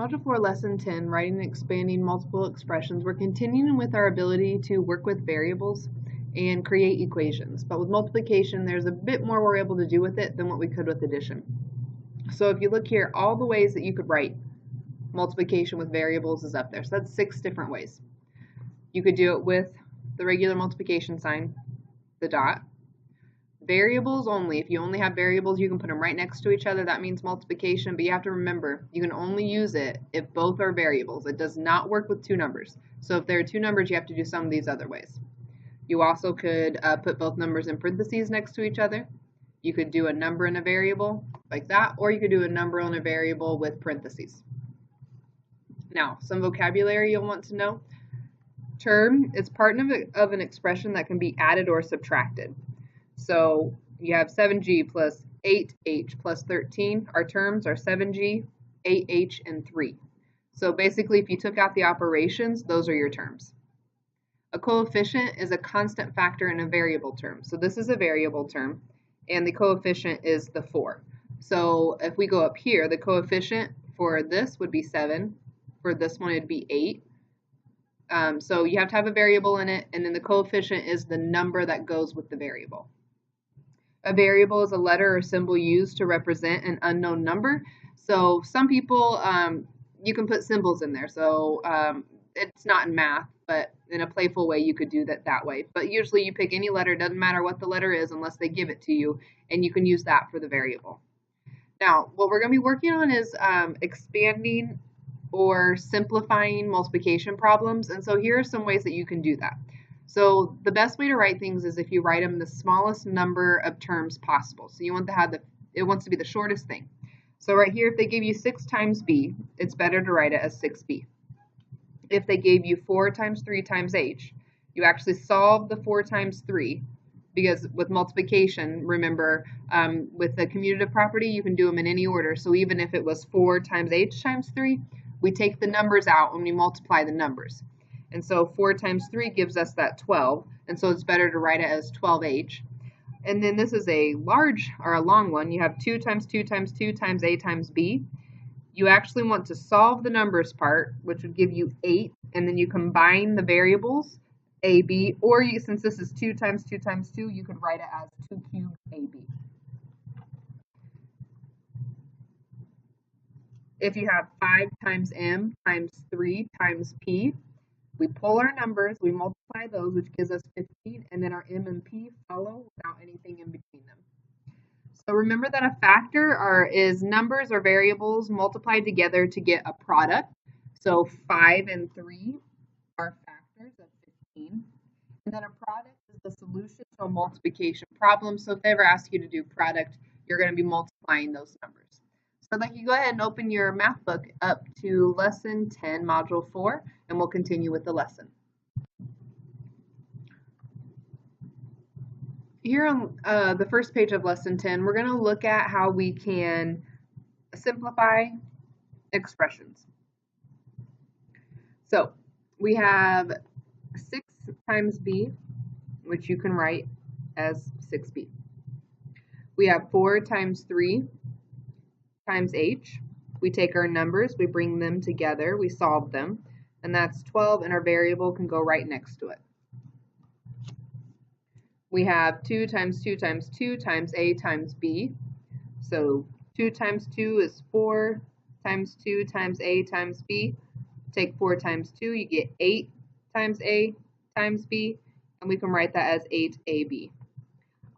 Module 4, Lesson 10, Writing and Expanding Multiple Expressions. We're continuing with our ability to work with variables and create equations. But with multiplication, there's a bit more we're able to do with it than what we could with addition. So if you look here, all the ways that you could write multiplication with variables is up there. So that's 6 different ways. You could do it with the regular multiplication sign, the dot. Variables only. If you only have variables, you can put them right next to each other. That means multiplication, but you have to remember, you can only use it if both are variables. It does not work with 2 numbers. So if there are 2 numbers, you have to do some of these other ways. You also could put both numbers in parentheses next to each other. You could do a number and a variable like that, or you could do a number and a variable with parentheses. Now, some vocabulary you'll want to know. Term is part of an expression that can be added or subtracted. So you have 7g plus 8h plus 13. Our terms are 7g, 8h, and 3. So basically, if you took out the operations, those are your terms. A coefficient is a constant factor in a variable term. So this is a variable term, and the coefficient is the 4. So if we go up here, the coefficient for this would be 7. For this one, it'd be 8. So you have to have a variable in it, and then the coefficient is the number that goes with the variable. A variable is a letter or symbol used to represent an unknown number. So some people, you can put symbols in there. So it's not in math, but in a playful way, you could do that way. But usually you pick any letter, doesn't matter what the letter is unless they give it to you, and you can use that for the variable. Now, what we're going to be working on is expanding or simplifying multiplication problems. And so here are some ways that you can do that. So the best way to write things is if you write them the smallest number of terms possible. So you want to have it wants to be the shortest thing. So right here, if they give you 6 times b, it's better to write it as 6b. If they gave you 4 times 3 times h, you actually solve the 4 times 3, because with multiplication, remember, with the commutative property, you can do them in any order. So even if it was 4 times h times 3, we take the numbers out and we multiply the numbers. And so 4 times 3 gives us that 12, and so it's better to write it as 12h. And then this is a large or a long one. You have 2 times 2 times 2 times a times b. You actually want to solve the numbers part, which would give you 8, and then you combine the variables, ab, or since this is 2 times 2 times 2, you could write it as 2 cubed ab. If you have 5 times m times 3 times p, we pull our numbers, we multiply those, which gives us 15, and then our m and p follow without anything in between them. So remember that a factor is numbers or variables multiplied together to get a product. So 5 and 3 are factors of 15. And then a product is the solution to a multiplication problem. So if they ever ask you to do product, you're going to be multiplying those numbers. So I'd like you to go ahead and open your math book up to Lesson 10, Module 4, and we'll continue with the lesson. Here on the first page of Lesson 10, we're going to look at how we can simplify expressions. So we have 6 times b, which you can write as 6b. We have 4 times 3 times h. We take our numbers, we bring them together, we solve them, and that's 12, and our variable can go right next to it. We have 2 times 2 times 2 times a times b. So 2 times 2 is 4 times 2 times a times b. Take 4 times 2, you get 8 times a times b, and we can write that as 8ab.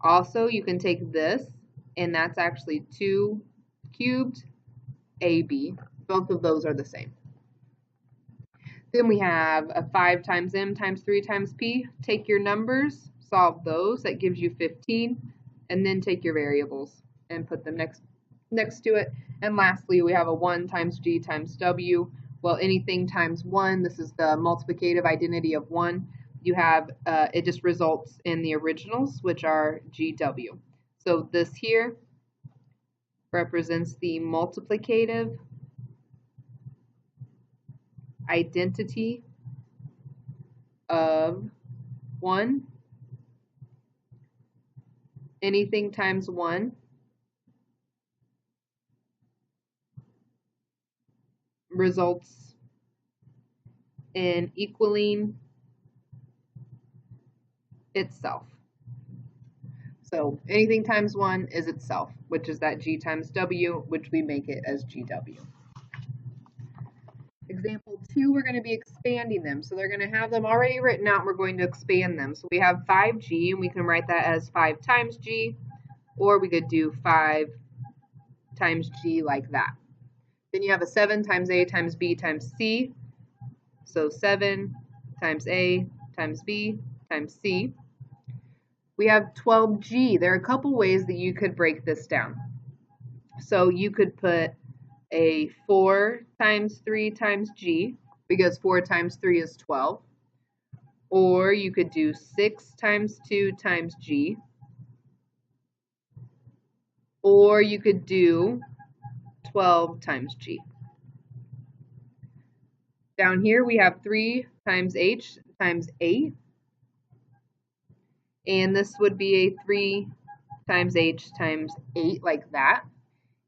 Also, you can take this, and that's actually 2 cubed ab. Both of those are the same. Then we have a 5 times m times 3 times p. Take your numbers, solve those, that gives you 15, and then take your variables and put them next to it. And lastly, we have a 1 times g times w. Well, anything times 1, this is the multiplicative identity of 1. You have, it just results in the originals, which are gw. So this here represents the multiplicative identity of 1. Anything times 1 results in equaling itself. So anything times 1 is itself, which is that G times W, which we make it as GW. Example 2, we're going to be expanding them. So they're going to have them already written out. We're going to expand them. So we have 5G, and we can write that as 5 times G, or we could do 5 times G like that. Then you have a 7 times A times B times C. So 7 times A times B times C. We have 12G. There are a couple ways that you could break this down. So you could put a 4 times 3 times G, because 4 times 3 is 12. Or you could do 6 times 2 times G. Or you could do 12 times G. Down here we have 3 times H times A. And this would be a 3 times H times 8, like that.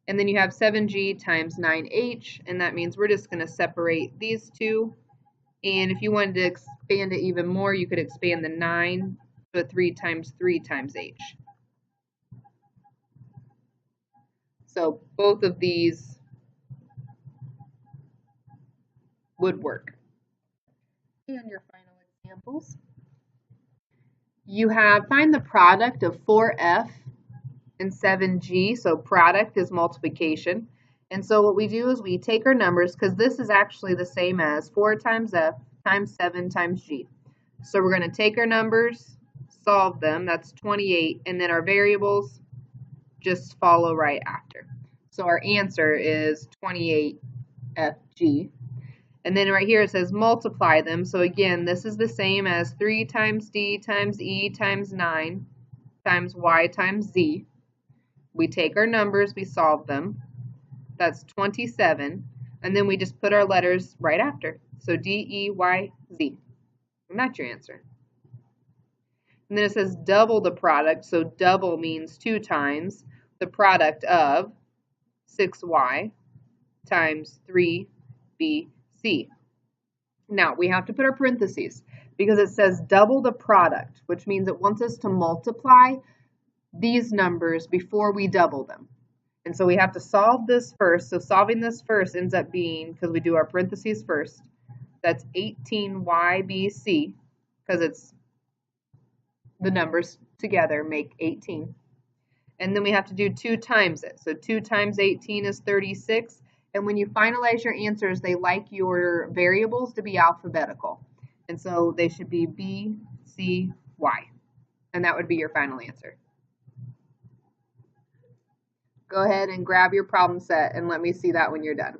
And then you have 7G times 9H, and that means we're just going to separate these two. And if you wanted to expand it even more, you could expand the 9 to a 3 times H. So both of these would work. And your final examples. You have find the product of 4F and 7G. So product is multiplication. And so what we do is we take our numbers, because this is actually the same as 4 times F times 7 times G. So we're going to take our numbers, solve them, that's 28, and then our variables just follow right after. So our answer is 28FG. And then right here it says multiply them. So again, this is the same as 3 times D times E times 9 times Y times Z. We take our numbers, we solve them. That's 27. And then we just put our letters right after. So D, E, Y, Z. And that's your answer. And then it says double the product. So double means 2 times the product of 6Y times 3BC. Now we have to put our parentheses, because it says double the product, which means it wants us to multiply these numbers before we double them. And so we have to solve this first. So solving this first ends up being, because we do our parentheses first, that's 18YBC, because it's the numbers together make 18. And then we have to do 2 times it. So 2 times 18 is 36. And when you finalize your answers, they like your variables to be alphabetical. And so they should be B, C, Y. And that would be your final answer. Go ahead and grab your problem set and let me see that when you're done.